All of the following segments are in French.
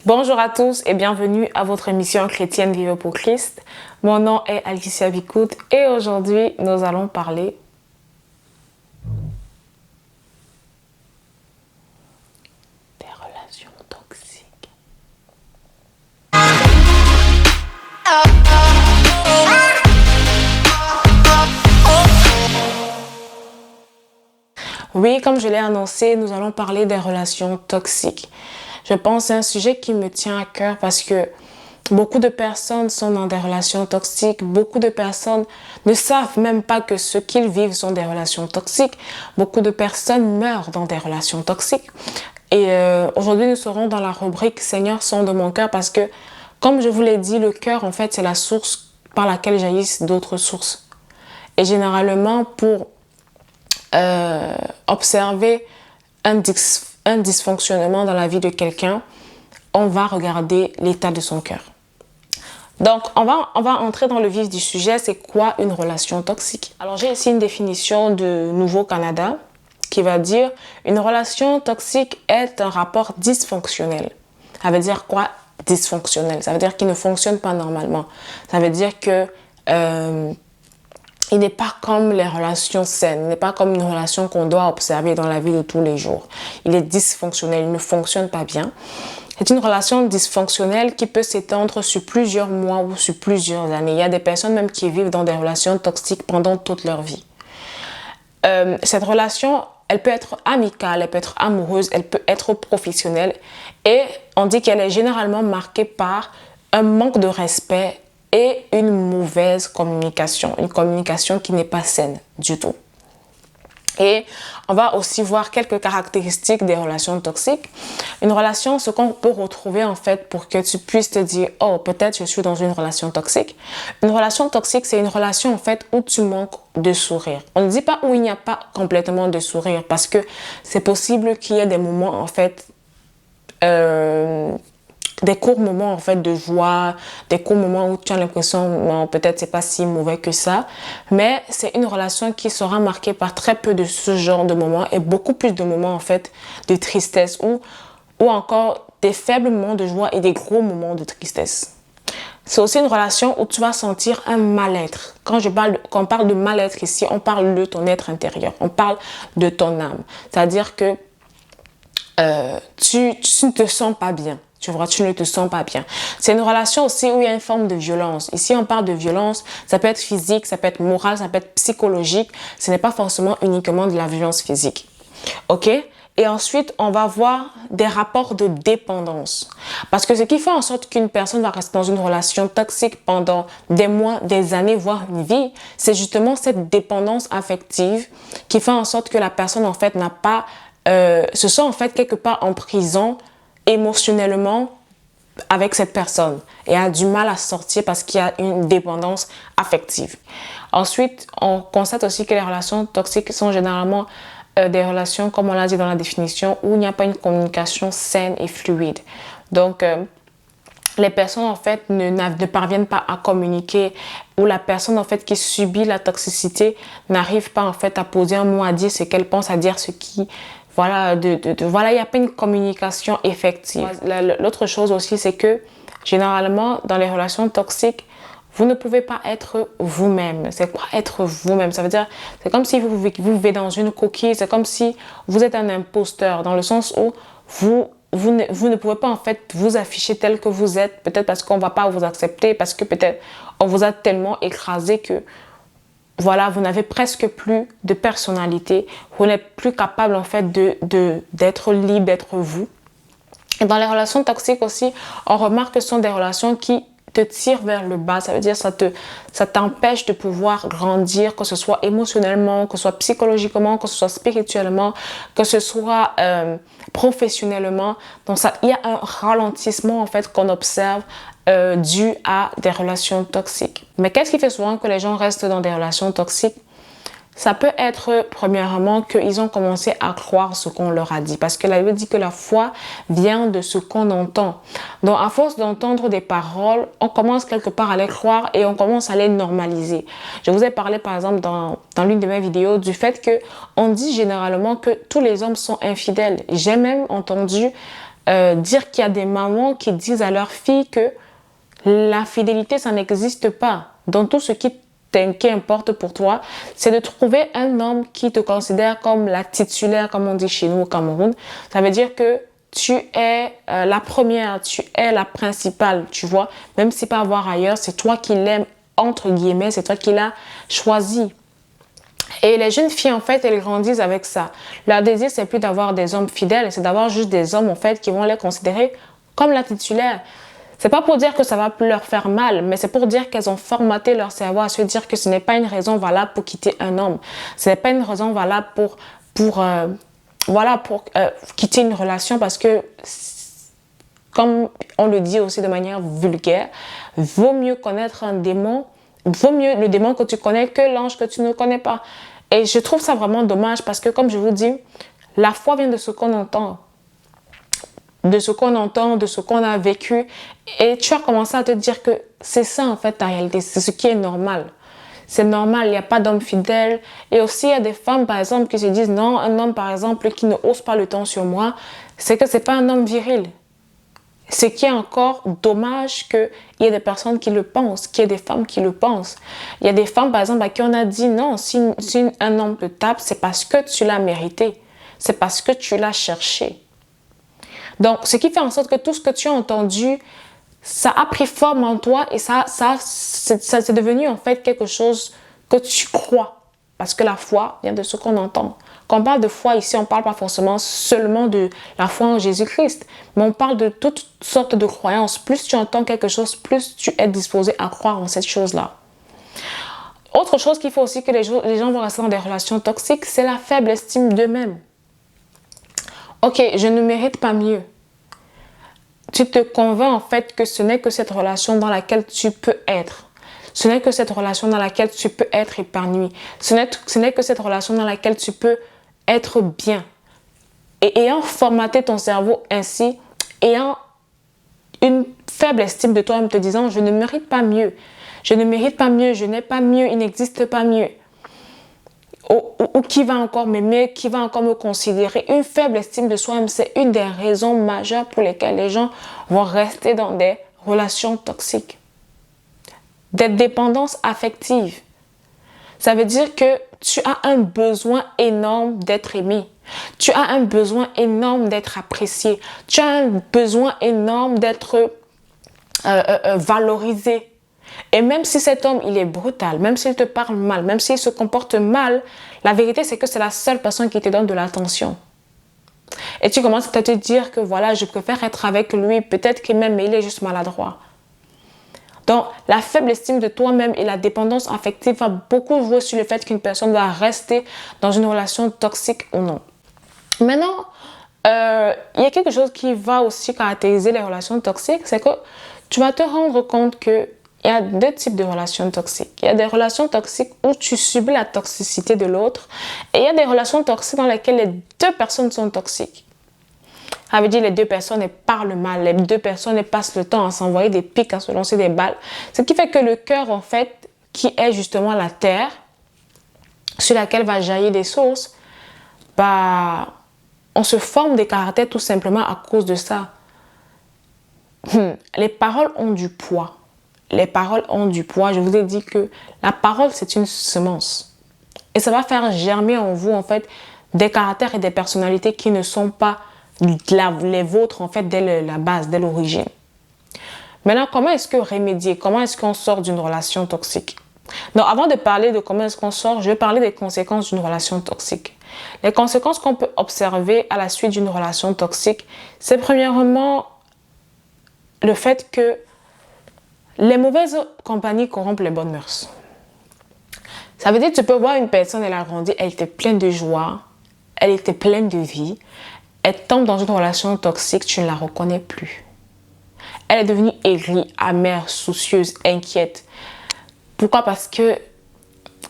Bonjour à tous et bienvenue à votre émission chrétienne Vivre pour Christ. Mon nom est Alicia Bicout et aujourd'hui nous allons parler des relations toxiques. Oui, comme je l'ai annoncé, nous allons parler des relations toxiques. Je pense que c'est un sujet qui me tient à cœur parce que beaucoup de personnes sont dans des relations toxiques. Beaucoup de personnes ne savent même pas que ce qu'ils vivent sont des relations toxiques. Beaucoup de personnes meurent dans des relations toxiques. Et aujourd'hui, nous serons dans la rubrique Seigneur, sonde de mon cœur parce que, comme je vous l'ai dit, le cœur, en fait, c'est la source par laquelle jaillissent d'autres sources. Et généralement, pour observer un dysfonctionnement dans la vie de quelqu'un, on va regarder l'état de son cœur. Donc, on va entrer dans le vif du sujet. C'est quoi une relation toxique? Alors, j'ai ici une définition de Nouveau Canada qui va dire une relation toxique est un rapport dysfonctionnel. Ça veut dire quoi? Dysfonctionnel. Ça veut dire qu'il ne fonctionne pas normalement. Ça veut dire que il n'est pas comme les relations saines, il n'est pas comme une relation qu'on doit observer dans la vie de tous les jours. Il est dysfonctionnel, il ne fonctionne pas bien. C'est une relation dysfonctionnelle qui peut s'étendre sur plusieurs mois ou sur plusieurs années. Il y a des personnes même qui vivent dans des relations toxiques pendant toute leur vie. Cette relation, elle peut être amicale, elle peut être amoureuse, elle peut être professionnelle. Et on dit qu'elle est généralement marquée par un manque de respect et une mauvaise communication, une communication qui n'est pas saine du tout. Et on va aussi voir quelques caractéristiques des relations toxiques. Une relation, ce qu'on peut retrouver en fait pour que tu puisses te dire « Oh, peut-être je suis dans une relation toxique ». Une relation toxique, c'est une relation en fait où tu manques de sourire. On ne dit pas où il n'y a pas complètement de sourire parce que c'est possible qu'il y ait des moments en fait des courts moments en fait de joie, des courts moments où tu as l'impression peut-être c'est pas si mauvais que ça, mais c'est une relation qui sera marquée par très peu de ce genre de moments et beaucoup plus de moments en fait de tristesse ou encore des faibles moments de joie et des gros moments de tristesse. C'est aussi une relation où tu vas sentir un mal-être. Quand on parle de mal-être ici, on parle de ton être intérieur, on parle de ton âme. C'est-à-dire que tu ne te sens pas bien. Tu vois, tu ne te sens pas bien. C'est une relation aussi où il y a une forme de violence. Ici, on parle de violence. Ça peut être physique, ça peut être moral, ça peut être psychologique. Ce n'est pas forcément uniquement de la violence physique. OK? Et ensuite, on va voir des rapports de dépendance. Parce que ce qui fait en sorte qu'une personne va rester dans une relation toxique pendant des mois, des années, voire une vie, c'est justement cette dépendance affective qui fait en sorte que la personne, en fait, n'a pas... se sent, en fait, quelque part en prison émotionnellement avec cette personne et a du mal à sortir parce qu'il y a une dépendance affective. Ensuite, on constate aussi que les relations toxiques sont généralement des relations, comme on l'a dit dans la définition, où il n'y a pas une communication saine et fluide. Donc, les personnes en fait ne parviennent pas à communiquer ou la personne en fait qui subit la toxicité n'arrive pas en fait à poser un mot, à dire ce qu'elle pense, à dire ce qui... Voilà, voilà, il n'y a pas une communication effective. L'autre chose aussi, c'est que généralement, dans les relations toxiques, vous ne pouvez pas être vous-même. C'est quoi être vous-même? Ça veut dire, c'est comme si vous vivez dans une coquille, c'est comme si vous êtes un imposteur, dans le sens où vous ne pouvez pas en fait vous afficher tel que vous êtes, peut-être parce qu'on ne va pas vous accepter, parce que peut-être on vous a tellement écrasé que voilà, vous n'avez presque plus de personnalité. Vous n'êtes plus capable en fait d'être libre, d'être vous. Et dans les relations toxiques aussi, on remarque que ce sont des relations qui te tirent vers le bas. Ça veut dire que ça t'empêche de pouvoir grandir, que ce soit émotionnellement, que ce soit psychologiquement, que ce soit spirituellement, que ce soit professionnellement. Donc il y a un ralentissement en fait qu'on observe dû à des relations toxiques. Mais qu'est-ce qui fait souvent que les gens restent dans des relations toxiques? Ça peut être, premièrement, qu'ils ont commencé à croire ce qu'on leur a dit. Parce que la Bible dit que la foi vient de ce qu'on entend. Donc, à force d'entendre des paroles, on commence quelque part à les croire et on commence à les normaliser. Je vous ai parlé, par exemple, dans l'une de mes vidéos, du fait qu'on dit généralement que tous les hommes sont infidèles. J'ai même entendu dire qu'il y a des mamans qui disent à leurs filles que l'infidélité, ça n'existe pas. Dans tout ce qui importe pour toi, c'est de trouver un homme qui te considère comme la titulaire, comme on dit chez nous au Cameroun. Ça veut dire que tu es la première, tu es la principale, tu vois. Même si pas avoir ailleurs, c'est toi qui l'aimes, entre guillemets, c'est toi qui l'as choisi. Et les jeunes filles, en fait, elles grandissent avec ça. Leur désir, c'est plus d'avoir des hommes fidèles, c'est d'avoir juste des hommes, en fait, qui vont les considérer comme la titulaire. C'est pas pour dire que ça va leur faire mal, mais c'est pour dire qu'elles ont formaté leur cerveau à se dire que ce n'est pas une raison valable pour quitter un homme. Ce n'est pas une raison valable pour quitter une relation parce que, comme on le dit aussi de manière vulgaire, vaut mieux connaître un démon, vaut mieux le démon que tu connais que l'ange que tu ne connais pas. Et je trouve ça vraiment dommage parce que, comme je vous dis, la foi vient de ce qu'on entend. De ce qu'on entend, de ce qu'on a vécu. Et tu as commencé à te dire que c'est ça en fait ta réalité, c'est ce qui est normal. C'est normal, il n'y a pas d'homme fidèle. Et aussi, il y a des femmes par exemple qui se disent non, un homme par exemple qui ne hausse pas le temps sur moi, c'est que ce n'est pas un homme viril. Ce qui est encore dommage qu'il y ait des personnes qui le pensent, qu'il y ait des femmes qui le pensent. Il y a des femmes par exemple à qui on a dit non, si un homme te tape, c'est parce que tu l'as mérité, c'est parce que tu l'as cherché. Donc, ce qui fait en sorte que tout ce que tu as entendu, ça a pris forme en toi et c'est devenu en fait quelque chose que tu crois. Parce que la foi vient de ce qu'on entend. Quand on parle de foi ici, on ne parle pas forcément seulement de la foi en Jésus-Christ, mais on parle de toutes sortes de croyances. Plus tu entends quelque chose, plus tu es disposé à croire en cette chose-là. Autre chose qu'il faut aussi que les gens vont rester dans des relations toxiques, c'est la faible estime d'eux-mêmes. Ok, je ne mérite pas mieux. Tu te convaincs en fait que ce n'est que cette relation dans laquelle tu peux être. Ce n'est que cette relation dans laquelle tu peux être épanoui. Ce n'est que cette relation dans laquelle tu peux être bien. Et ayant formaté ton cerveau ainsi, ayant une faible estime de toi-même, te disant je ne mérite pas mieux. Je ne mérite pas mieux, je n'ai pas mieux, il n'existe pas mieux. Ou qui va encore m'aimer, qui va encore me considérer. Une faible estime de soi-même, c'est une des raisons majeures pour lesquelles les gens vont rester dans des relations toxiques. Des dépendances affectives. Ça veut dire que tu as un besoin énorme d'être aimé. Tu as un besoin énorme d'être apprécié. Tu as un besoin énorme d'être valorisé. Et même si cet homme, il est brutal, même s'il te parle mal, même s'il se comporte mal, la vérité, c'est que c'est la seule personne qui te donne de l'attention. Et tu commences à te dire que voilà, je préfère être avec lui, peut-être qu'il m'aime, mais il est juste maladroit. Donc, la faible estime de toi-même et la dépendance affective va beaucoup jouer sur le fait qu'une personne va rester dans une relation toxique ou non. Maintenant, il y a quelque chose qui va aussi caractériser les relations toxiques, c'est que tu vas te rendre compte que il y a deux types de relations toxiques. Il y a des relations toxiques où tu subis la toxicité de l'autre et il y a des relations toxiques dans lesquelles les deux personnes sont toxiques. Ça veut dire les deux personnes elles parlent mal, les deux personnes elles passent le temps à s'envoyer des pics, à se lancer des balles. Ce qui fait que le cœur en fait, qui est justement la terre sur laquelle va jaillir des sources, on se forme des caractères tout simplement à cause de ça. Les paroles ont du poids. Les paroles ont du poids. Je vous ai dit que la parole, c'est une semence. Et ça va faire germer en vous, en fait, des caractères et des personnalités qui ne sont pas les vôtres, en fait, dès la base, dès l'origine. Maintenant, comment est-ce que remédier? Comment est-ce qu'on sort d'une relation toxique? Donc, avant de parler de comment est-ce qu'on sort, je vais parler des conséquences d'une relation toxique. Les conséquences qu'on peut observer à la suite d'une relation toxique, c'est premièrement le fait que les mauvaises compagnies corrompent les bonnes mœurs. Ça veut dire que tu peux voir une personne, elle a grandi, elle était pleine de joie, elle était pleine de vie. Elle tombe dans une relation toxique, tu ne la reconnais plus. Elle est devenue aigrie, amère, soucieuse, inquiète. Pourquoi? Parce que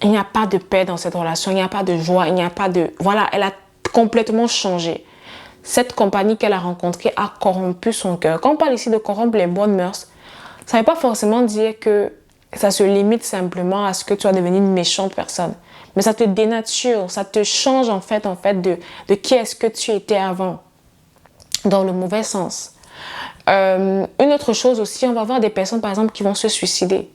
il n'y a pas de paix dans cette relation, il n'y a pas de joie, il n'y a pas de... Voilà, elle a complètement changé. Cette compagnie qu'elle a rencontrée a corrompu son cœur. Quand on parle ici de corrompre les bonnes mœurs, ça ne veut pas forcément dire que ça se limite simplement à ce que tu sois devenue une méchante personne. Mais ça te dénature, ça te change en fait de qui est-ce que tu étais avant. dans le mauvais sens. Une autre chose aussi, on va voir des personnes par exemple qui vont se suicider.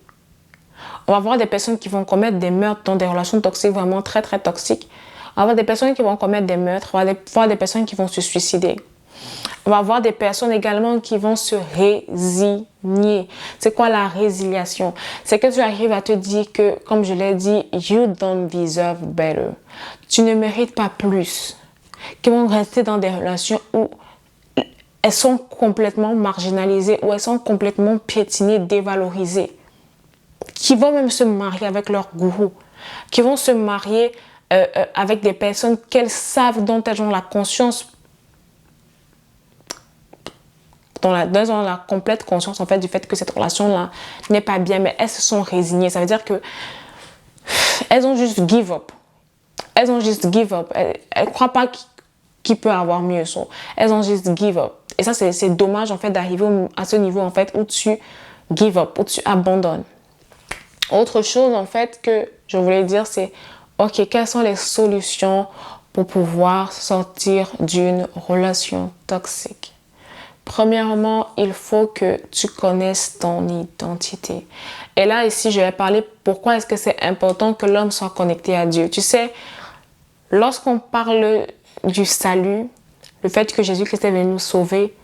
On va voir des personnes qui vont commettre des meurtres dans des relations toxiques vraiment très très toxiques. On va voir des personnes qui vont commettre des meurtres, on va voir des personnes qui vont se suicider. On va voir des personnes également qui vont se résigner. C'est quoi la résiliation? C'est que tu arrives à te dire que, comme je l'ai dit, you don't deserve better. Tu ne mérites pas plus. Qui vont rester dans des relations où elles sont complètement marginalisées, où elles sont complètement piétinées, dévalorisées. Qui vont même se marier avec leur gourou. Qui vont se marier avec des personnes qu'elles savent, dont elles ont la conscience, dans la complète conscience en fait du fait que cette relation-là n'est pas bien, mais elles se sont résignées. Ça veut dire que elles ont juste give up. Elles ont juste give up. Elles ne croient pas qu'il peut avoir mieux. Elles ont juste give up. Et ça, c'est dommage en fait d'arriver à ce niveau en fait où tu give up, où tu abandonnes. Autre chose en fait que je voulais dire, c'est ok, quelles sont les solutions pour pouvoir sortir d'une relation toxique? Premièrement, il faut que tu connaisses ton identité. Et là, ici, je vais parler pourquoi est-ce que c'est important que l'homme soit connecté à Dieu. Tu sais, lorsqu'on parle du salut, le fait que Jésus-Christ est venu nous sauver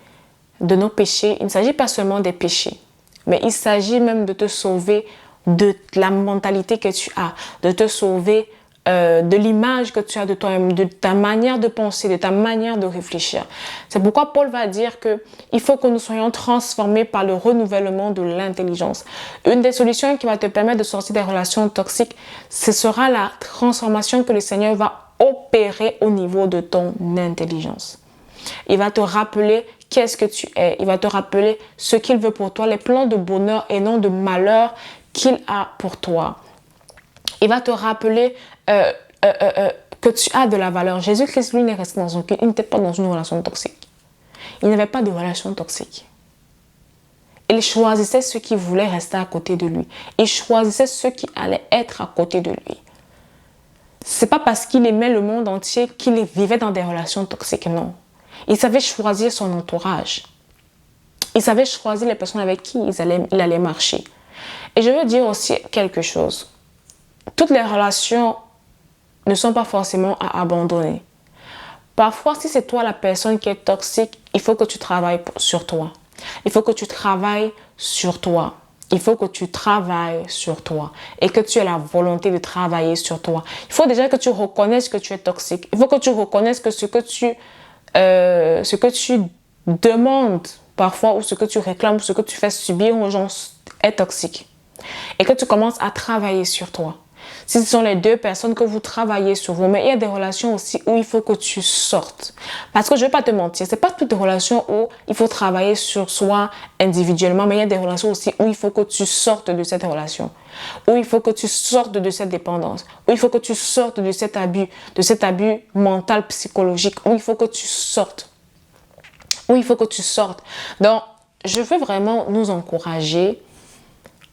de nos péchés, il ne s'agit pas seulement des péchés, mais il s'agit même de te sauver de la mentalité que tu as, de te sauver de l'image que tu as de toi-même, de ta manière de penser, de ta manière de réfléchir. C'est pourquoi Paul va dire qu'il faut que nous soyons transformés par le renouvellement de l'intelligence. Une des solutions qui va te permettre de sortir des relations toxiques, ce sera la transformation que le Seigneur va opérer au niveau de ton intelligence. Il va te rappeler qu'est-ce que tu es. Il va te rappeler ce qu'il veut pour toi, les plans de bonheur et non de malheur qu'il a pour toi. Il va te rappeler que tu as de la valeur. Jésus-Christ, lui, n'est resté dans il n'était pas dans une relation toxique. Il n'avait pas de relation toxique. Il choisissait ceux qui voulaient rester à côté de lui. Il choisissait ceux qui allaient être à côté de lui. C'est pas parce qu'il aimait le monde entier qu'il vivait dans des relations toxiques, non. Il savait choisir son entourage. Il savait choisir les personnes avec qui il allait marcher. Et je veux dire aussi quelque chose. Toutes les relations ne sont pas forcément à abandonner. Parfois, si c'est toi la personne qui est toxique, il faut que tu travailles sur toi. Il faut que tu travailles sur toi. Il faut que tu travailles sur toi et que tu aies la volonté de travailler sur toi. Il faut déjà que tu reconnaisses que tu es toxique. Il faut que tu reconnaisses que ce que tu demandes parfois ou ce que tu réclames ou ce que tu fais subir aux gens est toxique. Et que tu commences à travailler sur toi. Si ce sont les deux personnes que vous travaillez sur vous, mais il y a des relations aussi où il faut que tu sortes. Parce que je ne vais pas te mentir, ce n'est pas toutes les relations où il faut travailler sur soi individuellement, mais il y a des relations aussi où il faut que tu sortes de cette relation, où il faut que tu sortes de cette dépendance, où il faut que tu sortes de cet abus mental, psychologique, où il faut que tu sortes. Donc, je veux vraiment nous encourager.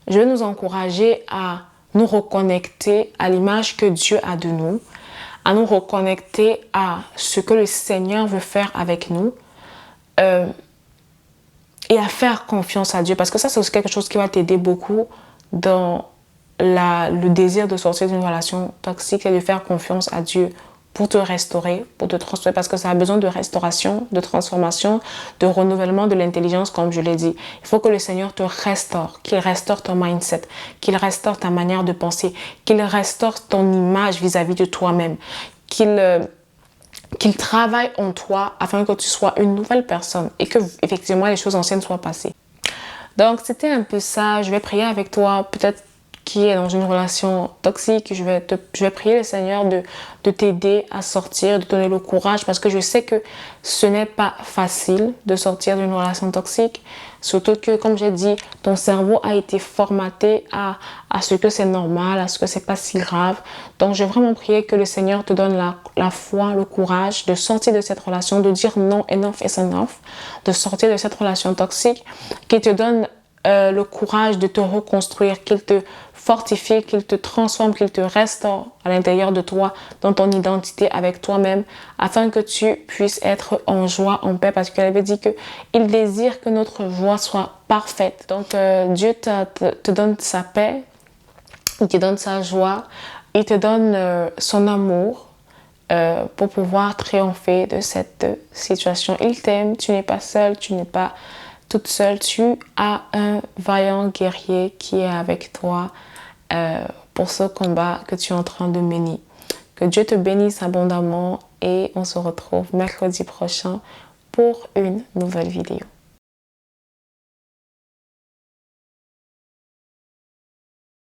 Je veux nous encourager à nous reconnecter à l'image que Dieu a de nous, à nous reconnecter à ce que le Seigneur veut faire avec nous et à faire confiance à Dieu. Parce que ça, c'est aussi quelque chose qui va t'aider beaucoup dans le désir de sortir d'une relation toxique et de faire confiance à Dieu pour te restaurer, pour te transformer, parce que ça a besoin de restauration, de transformation, de renouvellement de l'intelligence, comme je l'ai dit. Il faut que le Seigneur te restaure, qu'il restaure ton mindset, qu'il restaure ta manière de penser, qu'il restaure ton image vis-à-vis de toi-même, qu'il travaille en toi afin que tu sois une nouvelle personne et que, effectivement, les choses anciennes soient passées. Donc, c'était un peu ça. Je vais prier avec toi, peut-être qui est dans une relation toxique, je vais prier le Seigneur de t'aider à sortir, de te donner le courage, parce que je sais que ce n'est pas facile de sortir d'une relation toxique, surtout que, comme j'ai dit, ton cerveau a été formaté à ce que c'est normal, à ce que c'est pas si grave. Donc, je vais vraiment prier que le Seigneur te donne la foi, le courage de sortir de cette relation, de dire non, enough is enough, de sortir de cette relation toxique, qu'il te donne le courage de te reconstruire, qu'il te fortifie, qu'il te transforme, qu'il te restaure à l'intérieur de toi, dans ton identité avec toi-même, afin que tu puisses être en joie, en paix, parce qu'elle avait dit qu'il désire que notre joie soit parfaite. Donc Dieu te donne sa paix, il te donne sa joie, il te donne son amour pour pouvoir triompher de cette situation. Il t'aime, tu n'es pas seule, tu n'es pas toute seule, tu as un vaillant guerrier qui est avec toi pour ce combat que tu es en train de mener. Que Dieu te bénisse abondamment et on se retrouve mercredi prochain pour une nouvelle vidéo.